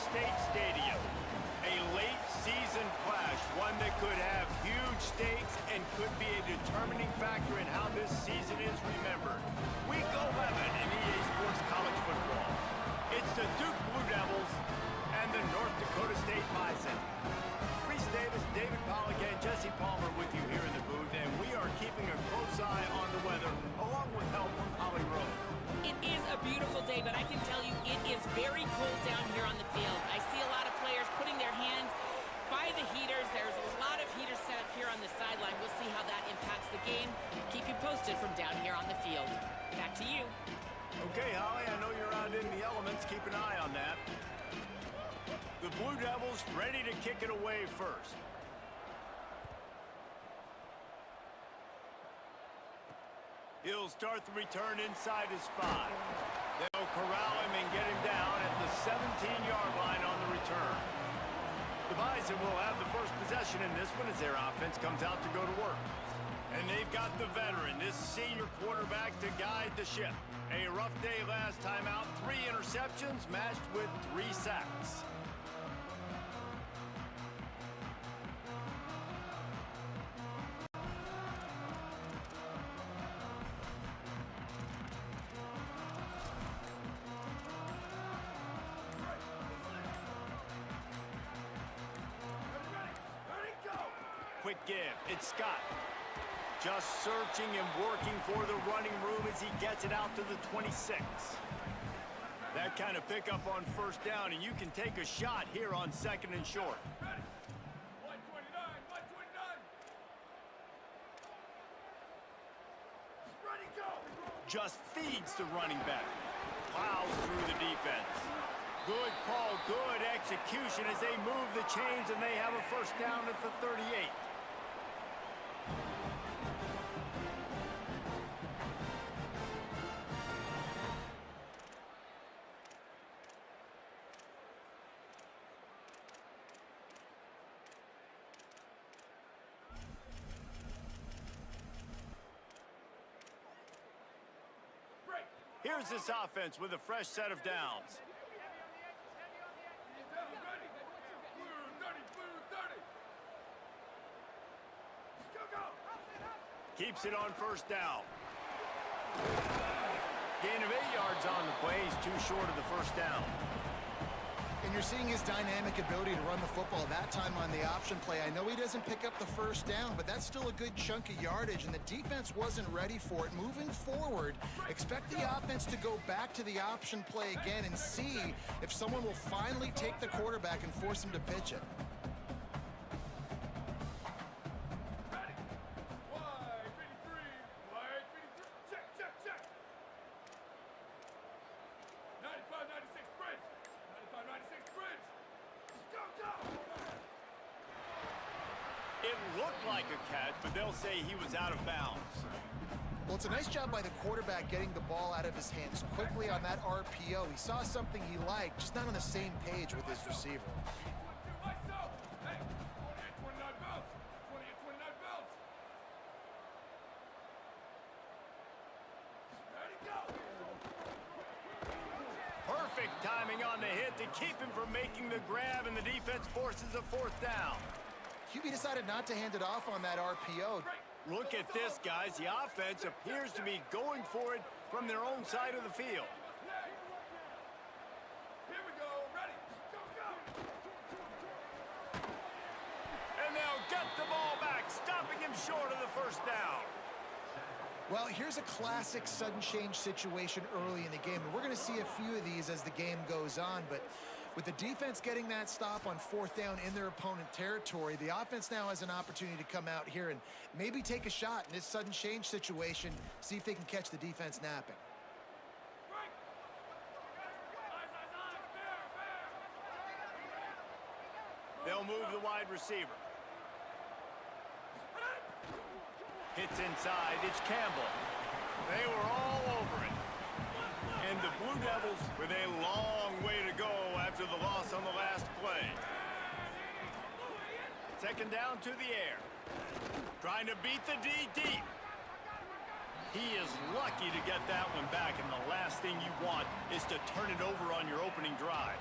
State Stadium. A late season clash, one that could have huge stakes and could be a determining factor in how this season is remembered. Week 11 in EA Sports College Football. It's the Duke Blue Devils and the North Dakota State Bison. Reese Davis, David Pollock, and Jesse Palmer with you here in the booth, and we are keeping a close eye on the weather, along with help from Holly Rowe. It is a beautiful day, but I can tell you it is very cold down here on the field. I see a lot of players putting their hands by the heaters. There's a lot of heaters set up here on the sideline. We'll see how that impacts the game. Keep you posted from down here on the field. Back to you. Okay, Holly, I know you're out in the elements. Keep an eye on that. The Blue Devils ready to kick it away first. He'll start the return inside his 5. They'll corral him and get him down at the 17-yard line on the return. The Bison will have the first possession in this one as their offense comes out to go to work. And they've got the veteran, this senior quarterback, to guide the ship. A rough day last time out, 3 interceptions matched with 3 sacks. Quick give, it's Scott. Just searching and working for the running room as he gets it out to the 26. That kind of pickup on first down, and you can take a shot here on 2nd and short. Ready. 129, 129. Ready, go. Just feeds the running back. Plows through the defense. Good call, good execution as they move the chains, and they have a first down at the 38. Here's this offense with a fresh set of downs. Keeps it on first down. Gain of 8 yards on the play. He's too short of the first down. And you're seeing his dynamic ability to run the football that time on the option play. I know he doesn't pick up the first down, but that's still a good chunk of yardage, and the defense wasn't ready for it. Moving forward, expect the offense to go back to the option play again and see if someone will finally take the quarterback and force him to pitch it. It looked like a catch, but they'll say he was out of bounds. Well, it's a nice job by the quarterback getting the ball out of his hands quickly on that RPO. He saw something he liked, just not on the same page with his receiver. Perfect timing on the hit to keep him from making the grab, and the defense forces a 4th down. QB decided not to hand it off on that RPO. Look at this, guys. The offense appears to be going for it from their own side of the field. Here we go. Ready. Go, go. And they'll get the ball back, stopping him short of the first down. Well, here's a classic sudden change situation early in the game. And we're going to see a few of these as the game goes on, but with the defense getting that stop on 4th down in their opponent territory, the offense now has an opportunity to come out here and maybe take a shot in this sudden change situation, see if they can catch the defense napping. They'll move the wide receiver. Hits inside, it's Campbell. They were all over it. And the Blue Devils with a long way to go after the loss on the last play. 2nd down to the air. Trying to beat the D deep. He is lucky to get that one back, and the last thing you want is to turn it over on your opening drive.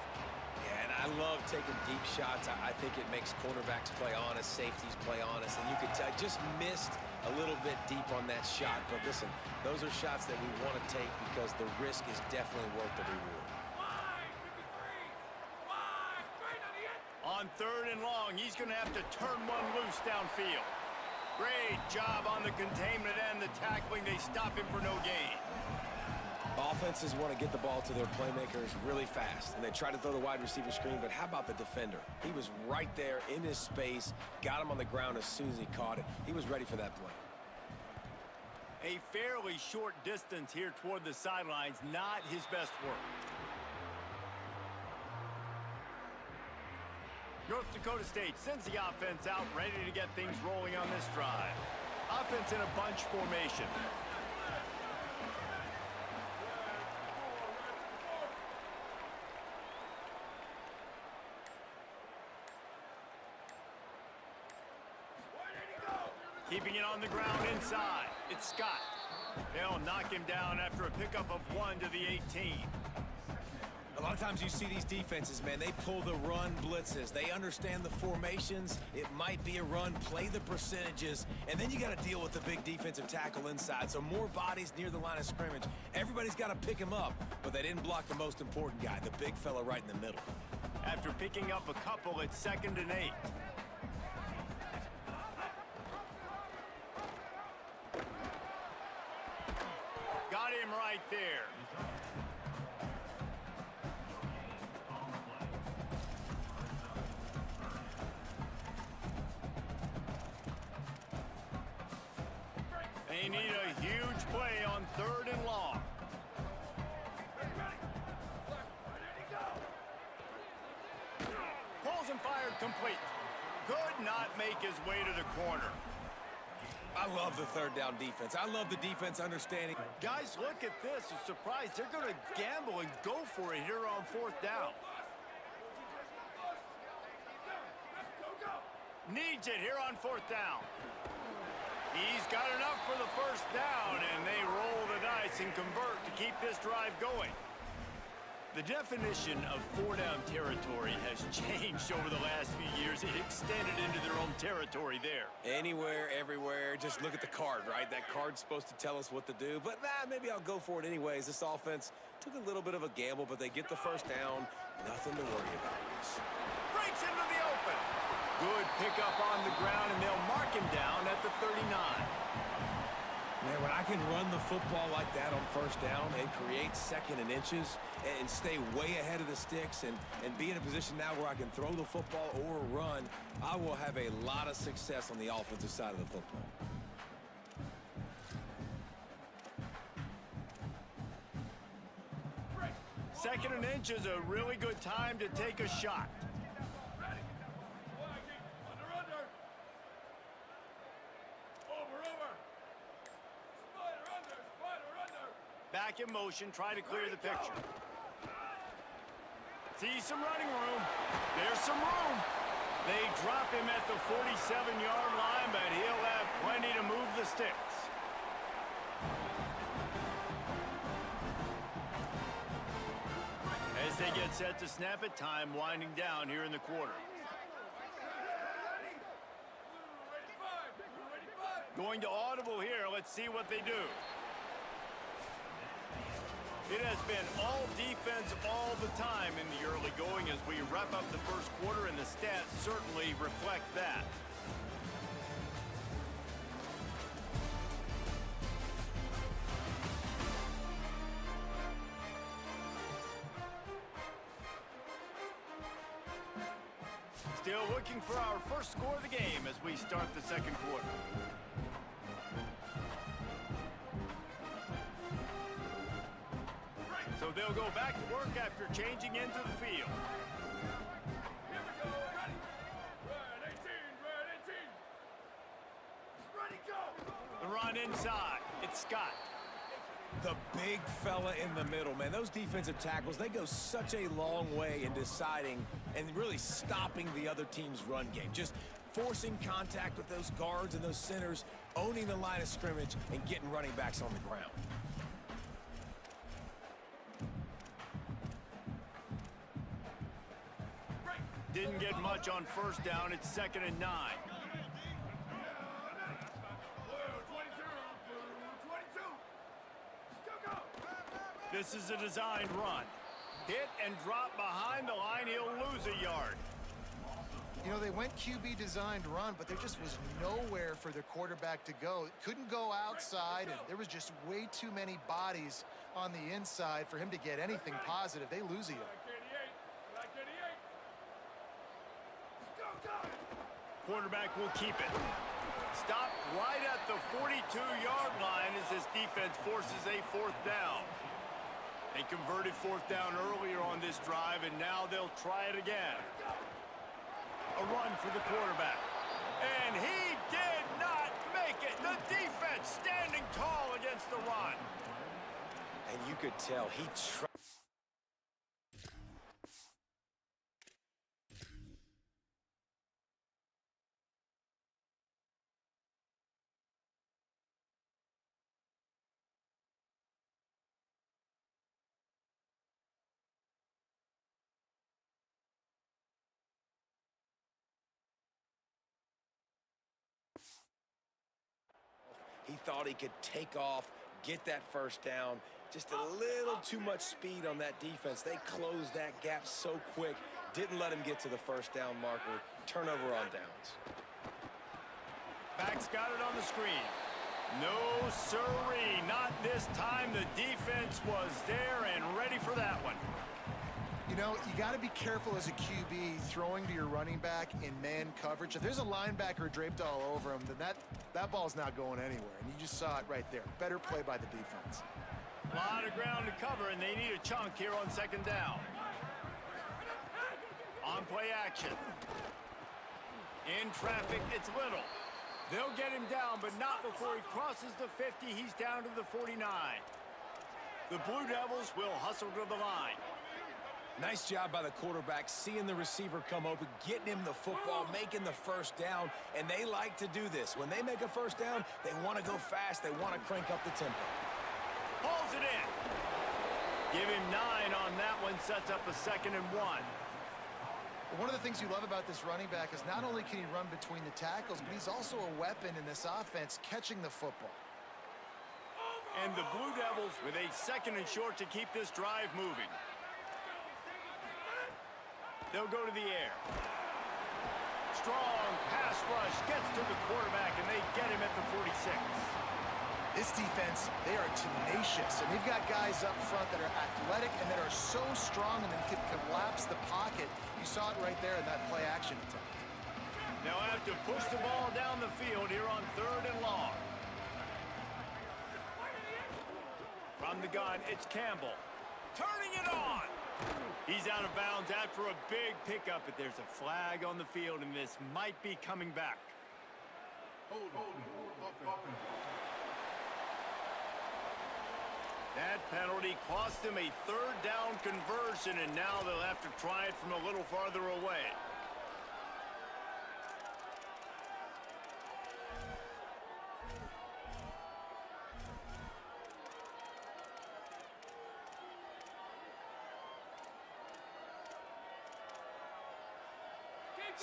Yeah, and I love taking deep shots. I think it makes cornerbacks play honest, safeties play honest, and you could tell just missed a little bit deep on that shot. But listen, those are shots that we want to take because the risk is definitely worth the reward. Line, 53. Line, straight on the end. On 3rd and long, he's going to have to turn one loose downfield. Great job on the containment and the tackling. They stop him for no gain. Offenses want to get the ball to their playmakers really fast, and they try to throw the wide receiver screen, but how about the defender? He was right there in his space, got him on the ground as soon as he caught it. He was ready for that play. A fairly short distance here toward the sidelines, not his best work. North Dakota State sends the offense out, ready to get things rolling on this drive. Offense in a bunch formation. Keeping it on the ground inside. It's Scott. They'll knock him down after a pickup of 1 to the 18. A lot of times you see these defenses, man, they pull the run blitzes. They understand the formations. It might be a run, play the percentages, and then you got to deal with the big defensive tackle inside. So more bodies near the line of scrimmage. Everybody's got to pick him up, but they didn't block the most important guy, the big fella right in the middle. After picking up a couple, it's 2nd and 8. Got him right there. They need a huge play on 3rd and long. Pulls and fired complete. Could not make his way to the corner. I love the 3rd down defense. I love the defense understanding. Guys, look at this. I'm surprised they're going to gamble and go for it here on 4th down. Needs it here on 4th down. He's got enough for the 1st down, and they roll the dice and convert to keep this drive going. The definition of 4-down territory has changed over the last few years. It extended into their own territory there. Anywhere, everywhere, just look at the card, right? That card's supposed to tell us what to do, but maybe I'll go for it anyways. This offense took a little bit of a gamble, but they get the 1st down. Nothing to worry about, Reese. Breaks into the open. Good pickup on the ground, and they'll mark him down at the 39. Man, when I can run the football like that on 1st down and create 2nd and inches and stay way ahead of the sticks and be in a position now where I can throw the football or run, I will have a lot of success on the offensive side of the football. Second and inch is a really good time to take a shot. Back in motion, try to clear the picture. See some running room. There's some room. They drop him at the 47-yard line, but he'll have plenty to move the sticks. As they get set to snap it, time winding down here in the quarter. Going to audible here. Let's see what they do. It has been all defense all the time in the early going as we wrap up the 1st quarter, and the stats certainly reflect that. Still looking for our 1st score of the game as we start the 2nd quarter. So they'll go back to work after changing into the field. Here we go, ready. Red 18, red 18. Ready, go. The run inside. It's Scott. The big fella in the middle, man. Those defensive tackles, they go such a long way in deciding and really stopping the other team's run game. Just forcing contact with those guards and those centers, owning the line of scrimmage, and getting running backs on the ground. didn't get much on first down. It's 2nd and 9. This is a designed run. Hit and drop behind the line. He'll lose a yard. You know, they went QB designed run, but there just was nowhere for their quarterback to go. Couldn't go outside, and there was just way too many bodies on the inside for him to get anything positive. They lose a yard. Quarterback will keep it. Stopped right at the 42-yard line as this defense forces a 4th down. They converted 4th down earlier on this drive, and now they'll try it again. A run for the quarterback. And he did not make it. The defense standing tall against the run. And you could tell he tried. He thought he could take off, get that first down. Just a little too much speed on that defense. They closed that gap so quick. Didn't let him get to the first down marker. Turnover on downs. Back's got it on the screen. No siree, not this time. The defense was there and ready for that one. You know, you got to be careful as a QB throwing to your running back in man coverage. If there's a linebacker draped all over him, then that ball's not going anywhere. And you just saw it right there. Better play by the defense. A lot of ground to cover, and they need a chunk here on 2nd down. On play action. In traffic, it's Little. They'll get him down, but not before he crosses the 50. He's down to the 49. The Blue Devils will hustle to the line. Nice job by the quarterback, seeing the receiver come open, getting him the football, making the first down, and they like to do this. When they make a first down, they want to go fast. They want to crank up the tempo. Pulls it in. Give him 9 on that one, sets up a 2nd and 1. One of the things you love about this running back is not only can he run between the tackles, but he's also a weapon in this offense, catching the football. And the Blue Devils with a 2nd and short to keep this drive moving. They'll go to the air. Strong pass rush gets to the quarterback, and they get him at the 46. This defense, they are tenacious, and they've got guys up front that are athletic and that are so strong and can collapse the pocket. You saw it right there in that play action attempt. They'll have to push the ball down the field here on 3rd and long. From the gun, it's Campbell. Turning it on. He's out of bounds after a big pickup, but there's a flag on the field, and this might be coming back. That penalty cost them a 3rd down conversion, and now they'll have to try it from a little farther away.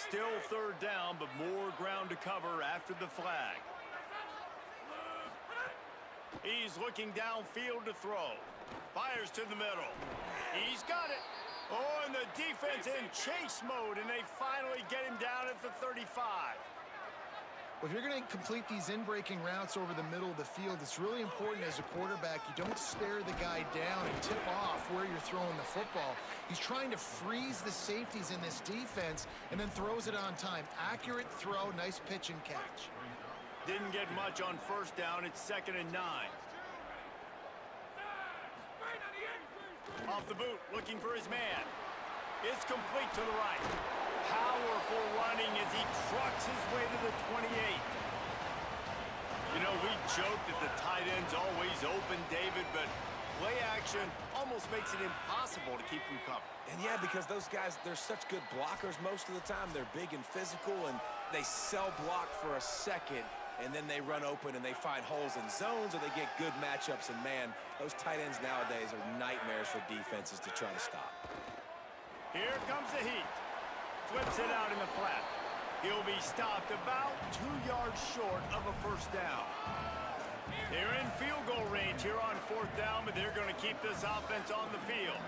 Still 3rd down, but more ground to cover after the flag. He's looking downfield to throw. Fires to the middle. He's got it. Oh, and the defense in chase mode, and they finally get him down at the 35. Well, if you're going to complete these in-breaking routes over the middle of the field, it's really important as a quarterback you don't stare the guy down and tip off where you're throwing the football. He's trying to freeze the safeties in this defense and then throws it on time. Accurate throw, nice pitch and catch. Didn't get much on first down. It's 2nd and 9. Off the boot, looking for his man. It's complete to the right. Powerful running as he trucks his way to the 28. You know, we joke that the tight end's always open, David, but play action almost makes it impossible to keep them covered. And yeah, because those guys, they're such good blockers most of the time. They're big and physical, and they cell block for a second, and then they run open and they find holes in zones, or they get good matchups. And man, those tight ends nowadays are nightmares for defenses to try to stop. Here comes the heat. Flips it out in the flat. He'll be stopped about 2 yards short of a first down. They're in field goal range here on 4th down, but they're going to keep this offense on the field.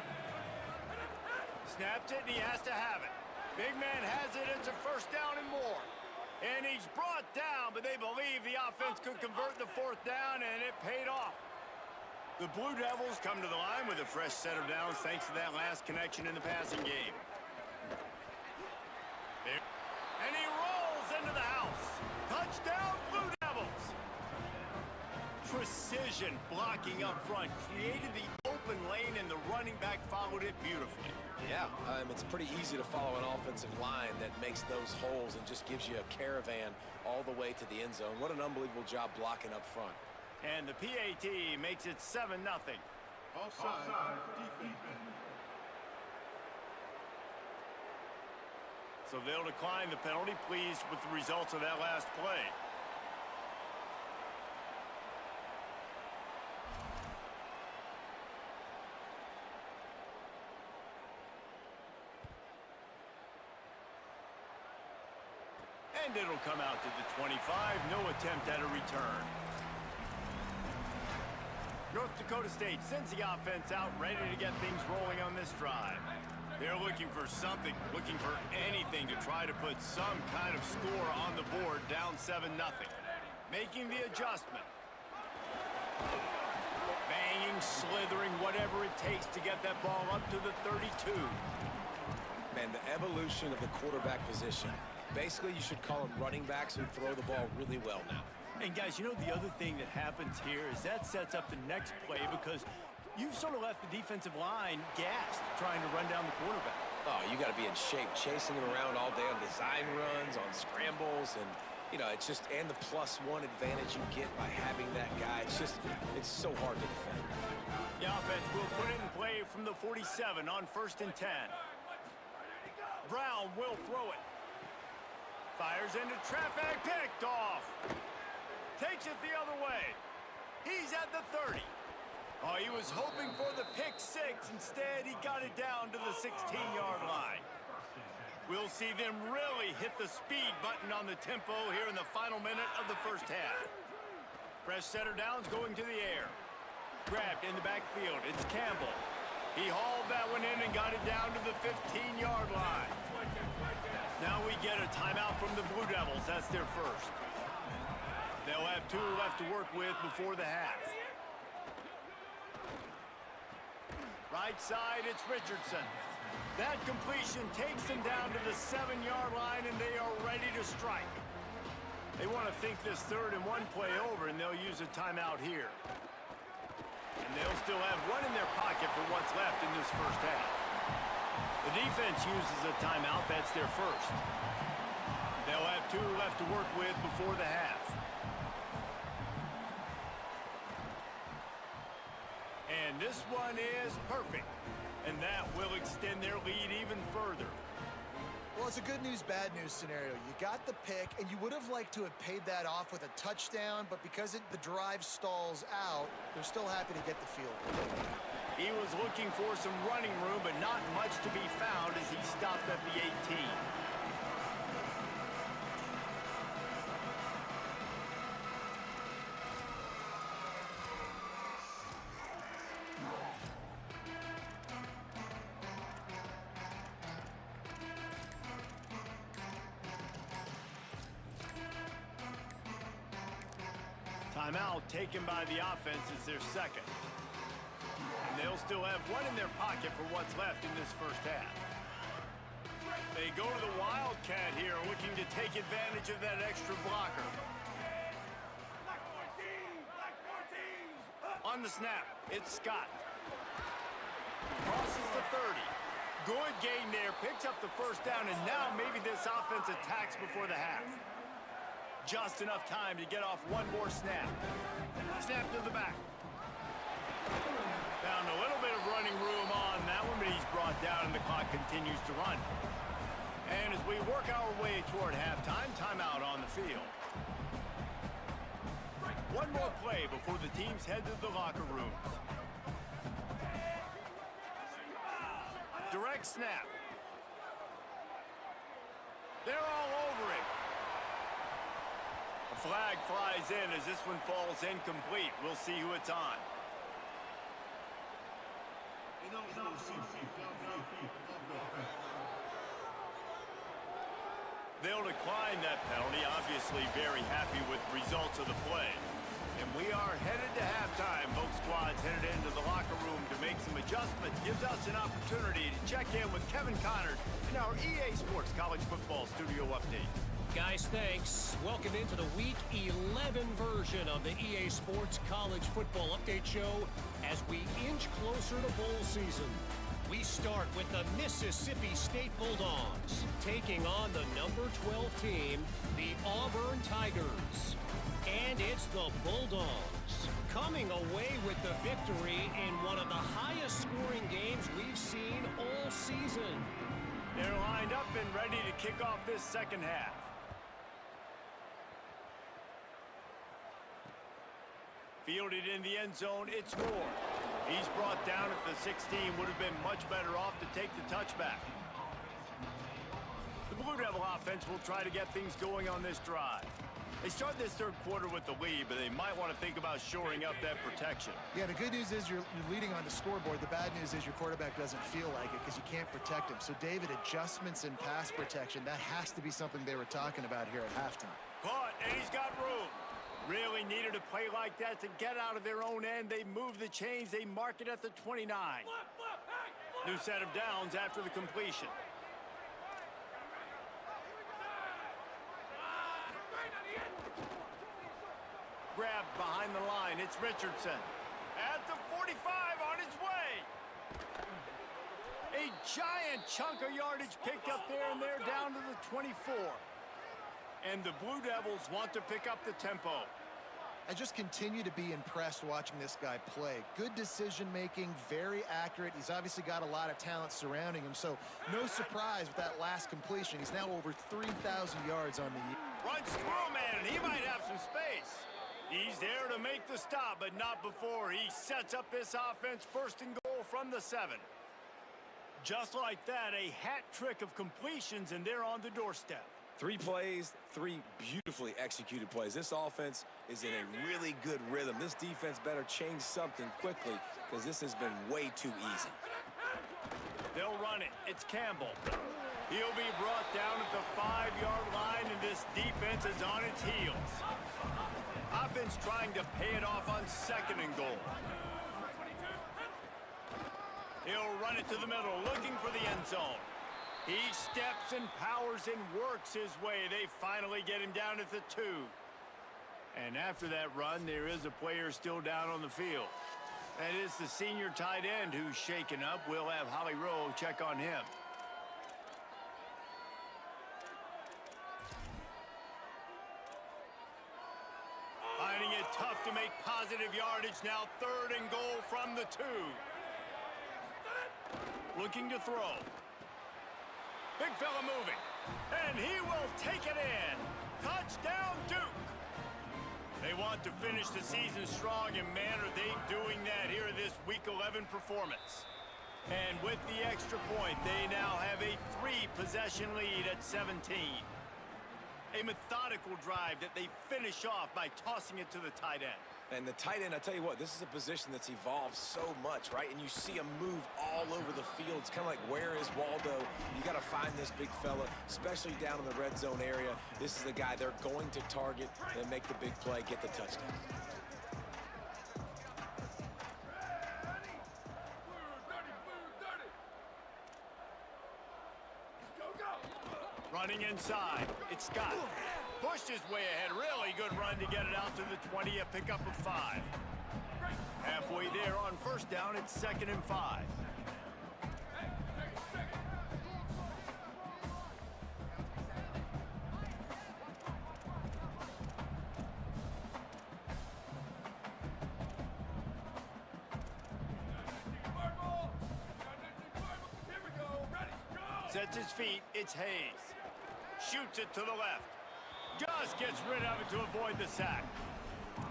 Snaps it, and he has to have it. Big man has it. It's a first down and more. And he's brought down, but they believe the offense could convert the 4th down, and it paid off. The Blue Devils come to the line with a fresh set of downs thanks to that last connection in the passing game. And he rolls into the house. Touchdown, Blue Devils. Precision blocking up front created the open lane, and the running back followed it beautifully. Yeah, it's pretty easy to follow an offensive line that makes those holes and just gives you a caravan all the way to the end zone. What an unbelievable job blocking up front. And the PAT makes it 7-0. Offside defense. So they'll decline the penalty, pleased with the results of that last play. And it'll come out to the 25. No attempt at a return. North Dakota State sends the offense out, ready to get things rolling on this drive. They're looking for something, looking for anything to try to put some kind of score on the board, down 7-0. Making the adjustment. Banging, slithering, whatever it takes to get that ball up to the 32. Man, the evolution of the quarterback position. Basically, you should call them running backs who throw the ball really well now. And guys, you know the other thing that happens here is that sets up the next play because you've sort of left the defensive line gassed trying to run down the quarterback. Oh, you got to be in shape, chasing him around all day on design runs, on scrambles, and, you know, it's just, and the +1 advantage you get by having that guy. It's so hard to defend. The offense will put it in play from the 47 on 1st and 10. Brown will throw it. Fires into traffic, picked off. Takes it the other way. He's at the 30. Oh, he was hoping for the pick 6. Instead, he got it down to the 16-yard line. We'll see them really hit the speed button on the tempo here in the final minute of the first half. Fresh set of downs going to the air. Grabbed in the backfield. It's Campbell. He hauled that one in and got it down to the 15-yard line. Now we get a timeout from the Blue Devils. That's their first. They'll have 2 left to work with before the half. Right side, it's Richardson. That completion takes them down to the 7-yard line, and they are ready to strike. They want to think this 3rd and 1 play over, and they'll use a timeout here. And they'll still have 1 in their pocket for what's left in this first half. The defense uses a timeout. That's their first. They'll have 2 left to work with before the half. And this one is perfect. And that will extend their lead even further. Well, it's a good news, bad news scenario. You got the pick, and you would have liked to have paid that off with a touchdown, but because the drive stalls out, they're still happy to get the field goal. He was looking for some running room, but not much to be found as he stopped at the 18. Timeout taken by the offense is their second. And they'll still have 1 in their pocket for what's left in this first half. They go to the Wildcat here, looking to take advantage of that extra blocker. On the snap, it's Scott. Crosses the 30. Good gain there, picks up the first down, and now maybe this offense attacks before the half. Just enough time to get off 1 more snap. Snap to the back. Found a little bit of running room on that one, but he's brought down and the clock continues to run. And as we work our way toward halftime, timeout on the field. 1 more play before the teams head to the locker rooms. Direct snap. They're all over him. A flag flies in as this one falls incomplete. We'll see who it's on. They'll decline that penalty, obviously very happy with the results of the play. And we are headed to halftime. Both squads headed into the locker room to make some adjustments. Gives us an opportunity to check in with Kevin Connors in our EA Sports College Football Studio Update. Guys, thanks. Welcome into the Week 11 version of the EA Sports College Football Update Show as we inch closer to bowl season. We start with the Mississippi State Bulldogs taking on the number 12 team, the Auburn Tigers. And it's the Bulldogs coming away with the victory in one of the highest scoring games we've seen all season. They're lined up and ready to kick off this second half. Fielded in the end zone, it's Moore. He's brought down at the 16, would have been much better off to take the touchback. The Blue Devil offense will try to get things going on this drive. They start this third quarter with the lead, but they might want to think about shoring up that protection. Yeah, the good news is you're leading on the scoreboard. The bad news is your quarterback doesn't feel like it because you can't protect him. So, David, adjustments in pass protection, that has to be something they were talking about here at halftime. Caught, and he's got room. Really needed a play like that to get out of their own end. They move the chains. They mark it at the 29. New set of downs after the completion. Grabbed behind the line. It's Richardson. At the 45 on his way. A giant chunk of yardage picked up there, and they're down to the 24. And the Blue Devils want to pick up the tempo. I just continue to be impressed watching this guy play. Good decision-making, very accurate. He's obviously got a lot of talent surrounding him, so no surprise with that last completion. He's now over 3,000 yards on the year. Runs through, man, and he might have some space. He's there to make the stop, but not before he sets up this offense first and goal from the 7. Just like that, a hat trick of completions, and they're on the doorstep. 3 plays, 3 beautifully executed plays. This offense is in a really good rhythm. This defense better change something quickly because this has been way too easy. They'll run it. It's Campbell. He'll be brought down at the 5-yard line, and this defense is on its heels. Offense trying to pay it off on second and goal. He'll run it to the middle, looking for the end zone. He steps and powers and works his way. They finally get him down at the 2. And after that run, there is a player still down on the field. That is the senior tight end who's shaken up. We'll have Holly Rowe check on him. Finding it tough to make positive yardage now. 3rd and goal from the 2. Looking to throw. Big fella moving, and he will take it in. Touchdown, Duke. They want to finish the season strong, and man, are they doing that here in this Week 11 performance. And with the extra point, they now have a 3-possession lead at 17. A methodical drive that they finish off by tossing it to the tight end. And the tight end, I tell you what, this is a position that's evolved so much, right? And you see him move all over the field. It's kind of like, where is Waldo? You got to find this big fella, especially down in the red zone area. This is the guy they're going to target and make the big play, get the touchdown. Running inside, it's Scott. Pushed his way ahead. Really good run to get it out to the 20, a pickup of 5. Halfway there on first down, it's 2nd and 5. Sets his feet, it's Hayes. Shoots it to the left. Just gets rid of it to avoid the sack.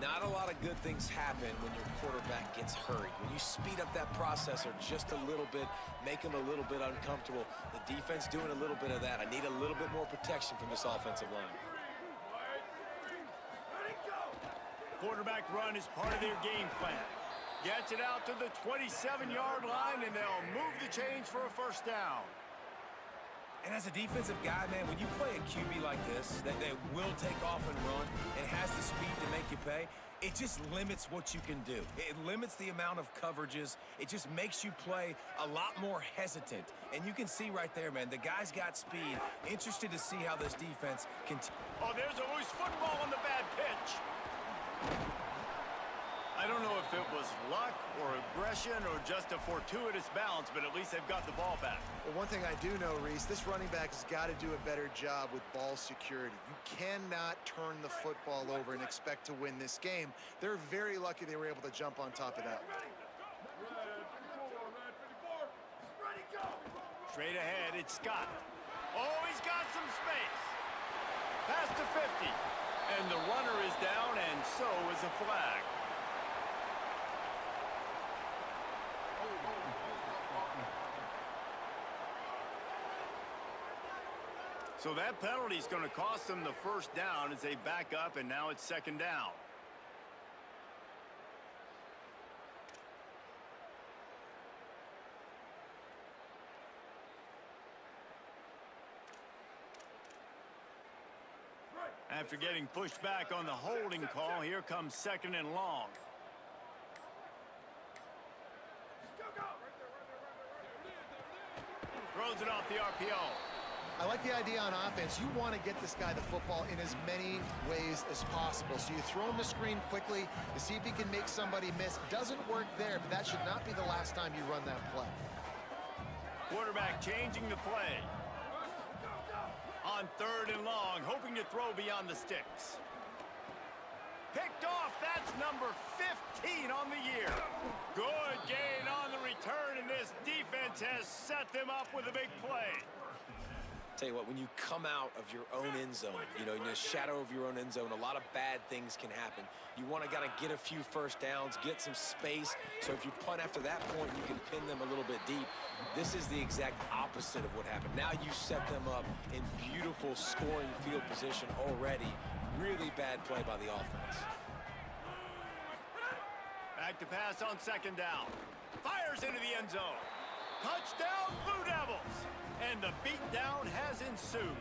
Not a lot of good things happen when your quarterback gets hurried. When you speed up that processor just a little bit, make him a little bit uncomfortable, the defense doing a little bit of that. I need a little bit more protection from this offensive line. Quarterback run is part of their game plan. Gets it out to the 27-yard line, and they'll move the chains for a first down. And as a defensive guy, man, when you play a QB like this, that they will take off and run and has the speed to make you pay, it just limits what you can do. It limits the amount of coverages. It just makes you play a lot more hesitant. And you can see right there, man, the guy's got speed. Interested to see how this defense can... Oh, there's a loose football on the bad pitch. I don't know if it was luck or aggression or just a fortuitous bounce, but at least they've got the ball back. Well, one thing I do know, Reese, this running back has got to do a better job with ball security. You cannot turn the football over and expect to win this game. They're very lucky they were able to jump on top of that. Straight ahead, it's Scott. Oh, he's got some space. Pass to 50. And the runner is down, and so is a flag. So that penalty is going to cost them the first down as they back up, and now it's second down. After getting pushed back on the holding call, here comes second and long. Throws it off the RPO. I like the idea on offense. You want to get this guy the football in as many ways as possible. So you throw him the screen quickly to see if he can make somebody miss. Doesn't work there, but that should not be the last time you run that play. Quarterback changing the play. On third and long, hoping to throw beyond the sticks. Picked off, that's number 15 on the year. Good gain on the return, and this defense has set them up with a big play. Tell you what, when you come out of your own end zone, in the shadow of your own end zone, a lot of bad things can happen. You want to get a few first downs, get some space, so if you punt after that point, you can pin them a little bit deep. This is the exact opposite of what happened. Now you set them up in beautiful scoring field position already. Really bad play by the offense. Back to pass on second down. Fires into the end zone. Touchdown, Blue Devils! And the beatdown has ensued.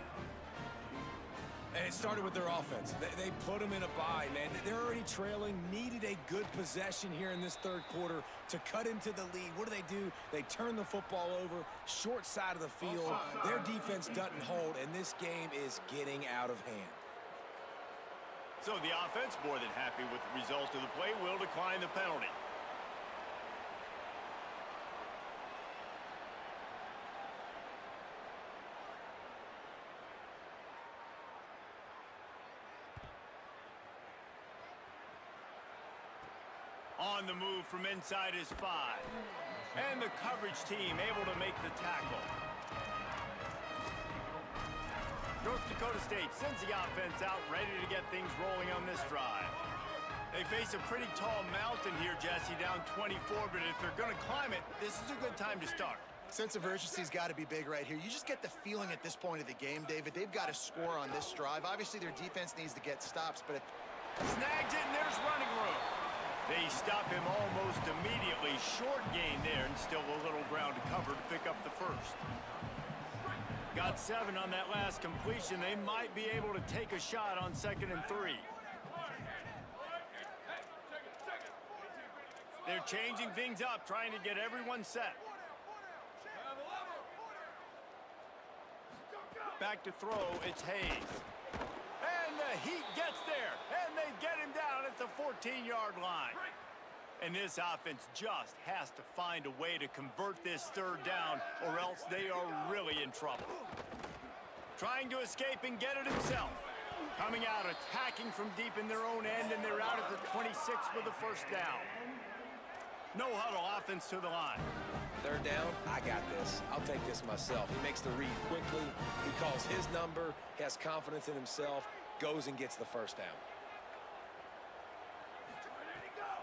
And it started with their offense. They put them in a bind, man. They're already trailing, needed a good possession here in this third quarter to cut into the lead. What do? They turn the football over, short side of the field. Their defense doesn't hold, and this game is getting out of hand. So the offense, more than happy with the result of the play, will decline the penalty. On the move from inside his 5. And the coverage team able to make the tackle. North Dakota State sends the offense out, ready to get things rolling on this drive. They face a pretty tall mountain here, Jesse, down 24, but if they're going to climb it, this is a good time to start. Sense of urgency's got to be big right here. You just get the feeling at this point of the game, David, they've got to score on this drive. Obviously, their defense needs to get stops, but... Snags it, and there's running room. They stop him almost immediately. Short gain there, and still a little ground to cover to pick up the first. Got 7 on that last completion. They might be able to take a shot on 2nd and 3. They're changing things up, trying to get everyone set. Back to throw, it's Hayes. And the Heat gets there, and they get him down at the 14-yard line. And this offense just has to find a way to convert this third down, or else they are really in trouble. Trying to escape and get it himself. Coming out, attacking from deep in their own end, and they're out at the 26 with the first down. No huddle, offense to the line. Third down, I got this. I'll take this myself. He makes the read quickly. He calls his number, he has confidence in himself, goes and gets the first down.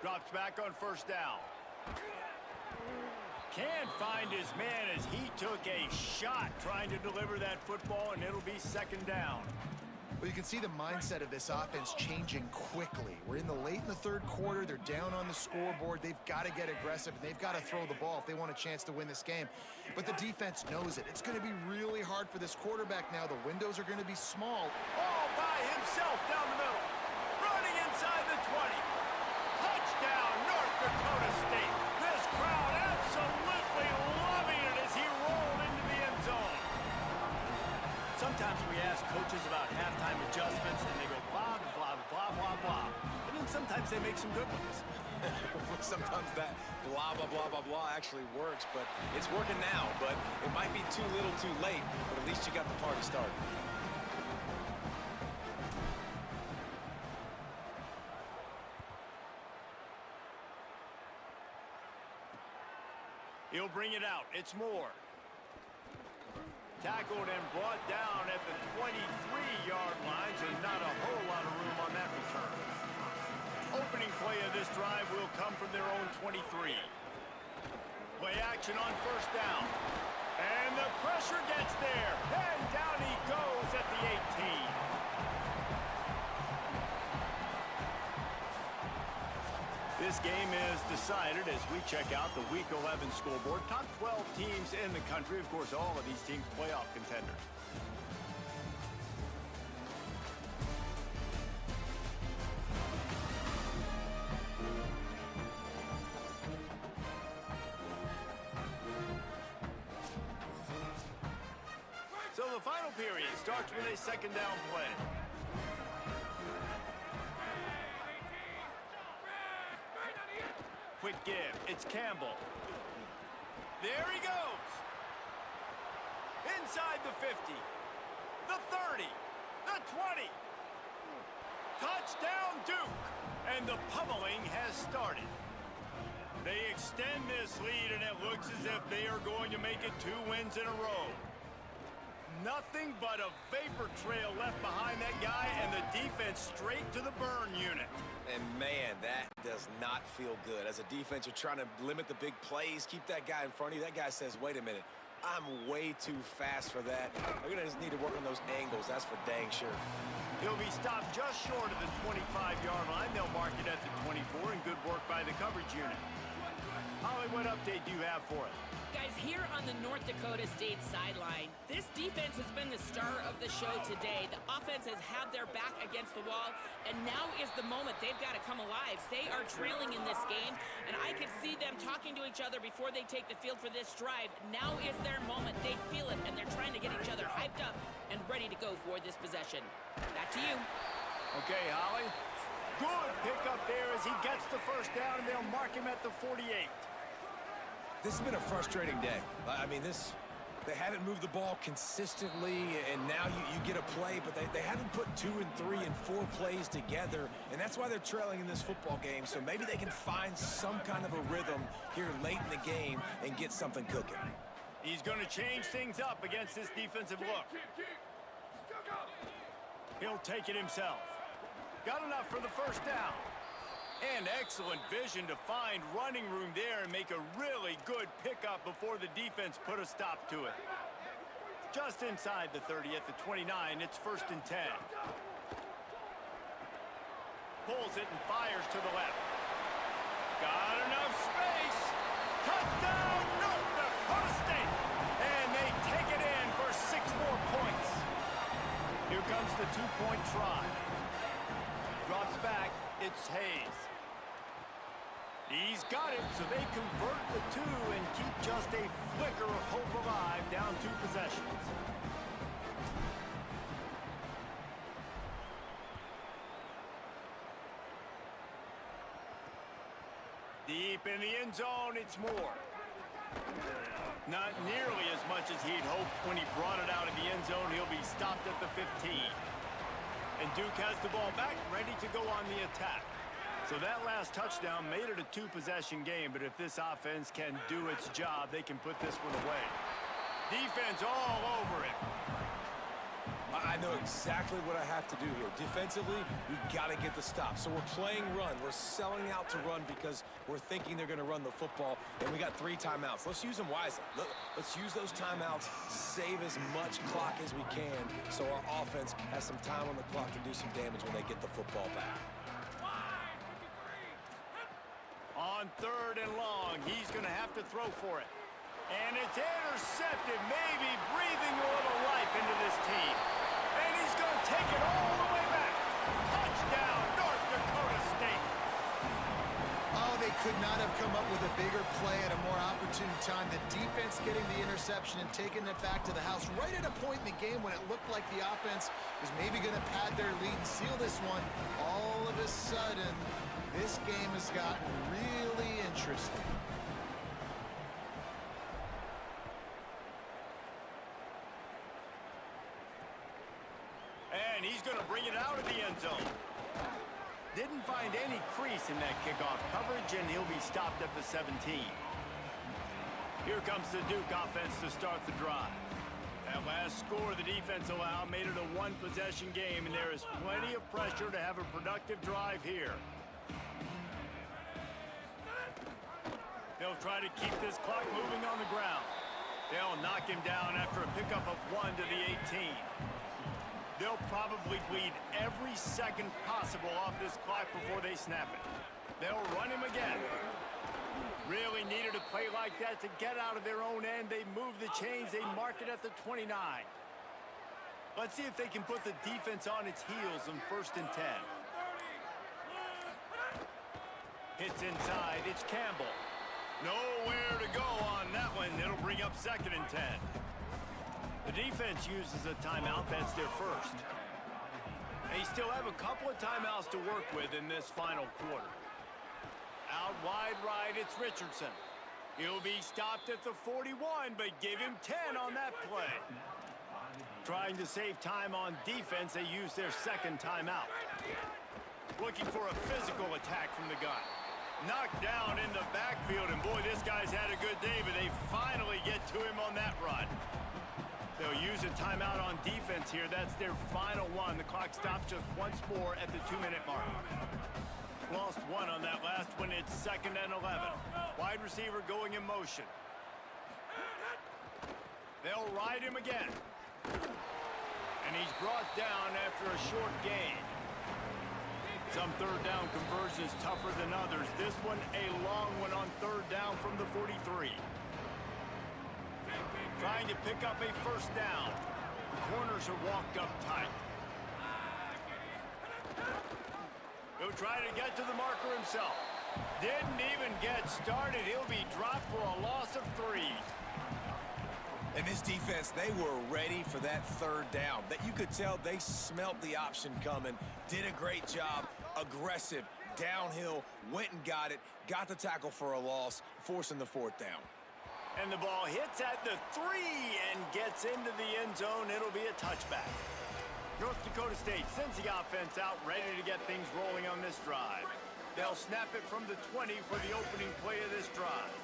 Drops back on first down. Can't find his man as he took a shot trying to deliver that football, and it'll be second down. Well, you can see the mindset of this offense changing quickly. We're in the late in the third quarter. They're down on the scoreboard. They've got to get aggressive, and they've got to throw the ball if they want a chance to win this game. But the defense knows it. It's going to be really hard for this quarterback now. The windows are going to be small. All by himself down the middle. Running inside the 20. Touchdown, North Dakota State. This crowd absolutely loving it as he rolled into the end zone. Sometimes we ask coaches about halftime adjustments, and they go blah, blah, blah, blah, blah. And then sometimes they make some good ones. Sometimes that blah, blah, blah, blah, blah actually works, but it's working now. But it might be too little too late, but at least you got the party started. He'll bring it out. It's Moore. Tackled and brought down at the 23-yard line, so not a whole lot of room on that return. Opening play of this drive will come from their own 23. Play action on first down. And the pressure gets there. And down he goes at the 18. This game is decided as we check out the Week 11 scoreboard. Top 12 teams in the country. Of course, all of these teams playoff contenders. So the final period starts with a second down play. Quick give. It's Campbell. There he goes. Inside the 50. The 30. The 20. Touchdown, Duke. And the pummeling has started. They extend this lead, and it looks as if they are going to make it 2 wins in a row. Nothing but a vapor trail left behind that guy, and the defense straight to the burn unit. And man, that does not feel good. As a defense, you're trying to limit the big plays, keep that guy in front of you. That guy says, wait a minute, I'm way too fast for that. We're gonna just need to work on those angles, that's for dang sure. He'll be stopped just short of the 25-yard line. They'll mark it at the 24, and good work by the coverage unit. Holly, what update do you have for us? Guys, here on the North Dakota State sideline, this defense has been the star of the show today. The offense has had their back against the wall, and now is the moment they've got to come alive. They are trailing in this game, and I could see them talking to each other before they take the field for this drive. Now is their moment. They feel it, and they're trying to get each other hyped up and ready to go for this possession. Back to you. Okay, Holly. Good pickup there as he gets the first down, and they'll mark him at the 48. This has been a frustrating day. I mean, they haven't moved the ball consistently, and now you get a play, but they haven't put 2 and 3 and 4 plays together, and that's why they're trailing in this football game. So maybe they can find some kind of a rhythm here late in the game and get something cooking. He's going to change things up against this defensive look. He'll take it himself. Got enough for the first down. And excellent vision to find running room there and make a really good pickup before the defense put a stop to it. Just inside the 30 at the 29, it's first and 10. Pulls it and fires to the left. Got enough space. Touchdown, North Dakota State. And they take it in for 6 more points. Here comes the 2-point try. Drops back, it's Hayes. He's got it, so they convert the 2 and keep just a flicker of hope alive, down 2 possessions. Deep in the end zone, it's Moore. Not nearly as much as he'd hoped when he brought it out of the end zone. He'll be stopped at the 15. And Duke has the ball back, ready to go on the attack. So that last touchdown made it a 2-possession game, but if this offense can do its job, they can put this one away. Defense all over it. I know exactly what I have to do here. Defensively, we got to get the stop. So we're playing run. We're selling out to run because we're thinking they're going to run the football, and we got 3 timeouts. Let's use them wisely. Let's use those timeouts, save as much clock as we can so our offense has some time on the clock to do some damage when they get the football back. On 3rd and long, he's going to have to throw for it. And it's intercepted, maybe breathing a little life into this team. And he's going to take it all the way back. Touchdown, North Dakota State. Oh, they could not have come up with a bigger play at a more opportune time. The defense getting the interception and taking it back to the house right at a point in the game when it looked like the offense was maybe going to pad their lead and seal this one. All of a sudden, this game has gotten really interesting. And he's going to bring it out of the end zone. Didn't find any crease in that kickoff coverage, and he'll be stopped at the 17. Here comes the Duke offense to start the drive. That last score the defense allowed made it a 1-possession game, and there is plenty of pressure to have a productive drive here. They'll try to keep this clock moving on the ground. They'll knock him down after a pickup of 1 to the 18. They'll probably bleed every second possible off this clock before they snap it. They'll run him again. Really needed a play like that to get out of their own end. They move the chains. They mark it at the 29. Let's see if they can put the defense on its heels on 1st and 10. Hits inside. It's Campbell. Nowhere to go on that one. It'll bring up 2nd and 10. The defense uses a timeout. That's their first. They still have a couple of timeouts to work with in this final quarter. Out wide right, it's Richardson. He'll be stopped at the 41, but give him 10 on that play. Trying to save time on defense, they use their 2nd timeout. Looking for a physical attack from the gun. Knocked down in the backfield, and boy, this guy's had a good day, but they finally get to him on that run. They'll use a timeout on defense here. That's their final one. The clock stops just once more at the 2-minute mark. Lost 1 on that last one. It's 2nd and 11. Wide receiver going in motion. They'll ride him again. And he's brought down after a short gain. Some 3rd down conversions tougher than others. This one a long one on 3rd down from the 43. Trying to pick up a 1st down. The corners are walked up tight. He'll try to get to the marker himself. Didn't even get started. He'll be dropped for a loss of 3. And this defense, they were ready for that 3rd down. That you could tell they smelt the option coming. Did a great job. Aggressive. Downhill. Went and got it. Got the tackle for a loss. Forcing the 4th down. And the ball hits at the 3 and gets into the end zone. It'll be a touchback. North Dakota State sends the offense out, ready to get things rolling on this drive. They'll snap it from the 20 for the opening play of this drive.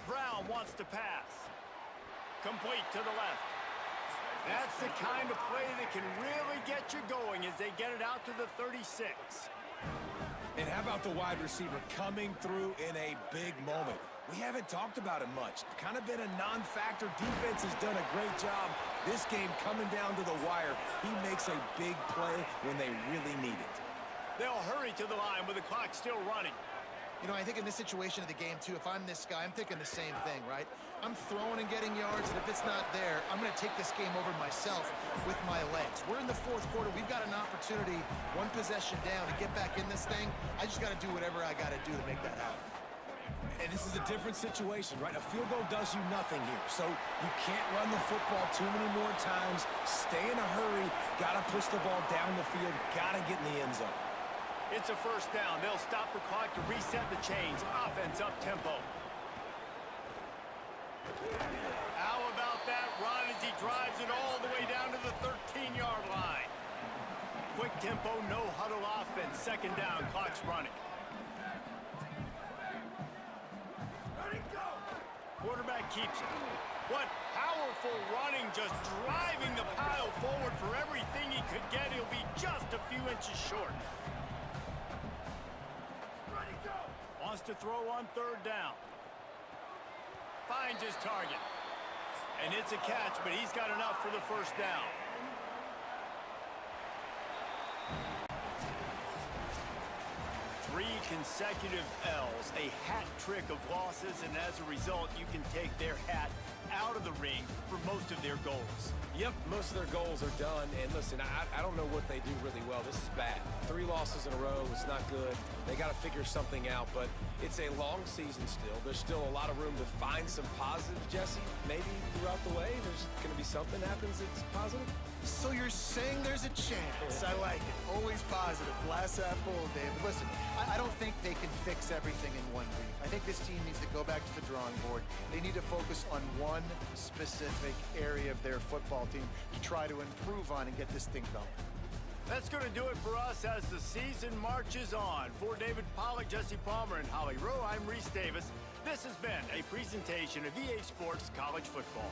Brown wants to pass. Complete to the left. That's the kind of play that can really get you going as they get it out to the 36. And how about the wide receiver coming through in a big moment? We haven't talked about him much. Kind of been a non-factor. Defense has done a great job. This game coming down to the wire. He makes a big play when they really need it. They'll hurry to the line with the clock still running. You know, I think in this situation of the game, too, if I'm this guy, I'm thinking the same thing, right? I'm throwing and getting yards, and if it's not there, I'm going to take this game over myself with my legs. We're in the 4th quarter. We've got an opportunity, 1 possession down, to get back in this thing. I just got to do whatever I got to do to make that happen. And this is a different situation, right? A field goal does you nothing here. So you can't run the football too many more times. Stay in a hurry. Got to push the ball down the field. Got to get in the end zone. It's a 1st down. They'll stop the clock to reset the chains. Offense up tempo. How about that run as he drives it all the way down to the 13-yard line? Quick tempo, no huddle offense. 2nd down, clock's running. Quarterback keeps it. What powerful running, just driving the pile forward for everything he could get. He'll be just a few inches short. Ready, go! Wants to throw on third down. Finds his target. And it's a catch, but he's got enough for the first down. Three consecutive L's, a hat trick of losses, and as a result, you can take their hat out of the ring for most of their goals. Yep, most of their goals are done. And listen, I don't know what they do really well. This is bad. 3 losses in a row. It's not good. They got to figure something out, but it's a long season still. There's still a lot of room to find some positives, Jesse. Maybe throughout the way, there's going to be something happens that's positive. So you're saying there's a chance. I like it. Always positive. Glass half full, David. Listen, I don't think they can fix everything in 1 week. I think this team needs to go back to the drawing board. They need to focus on one specific area of their football team to try to improve on and get this thing going. That's going to do it for us as the season marches on. For David Pollack, Jesse Palmer, and Holly Rowe, I'm Reese Davis. This has been a presentation of EA Sports College Football.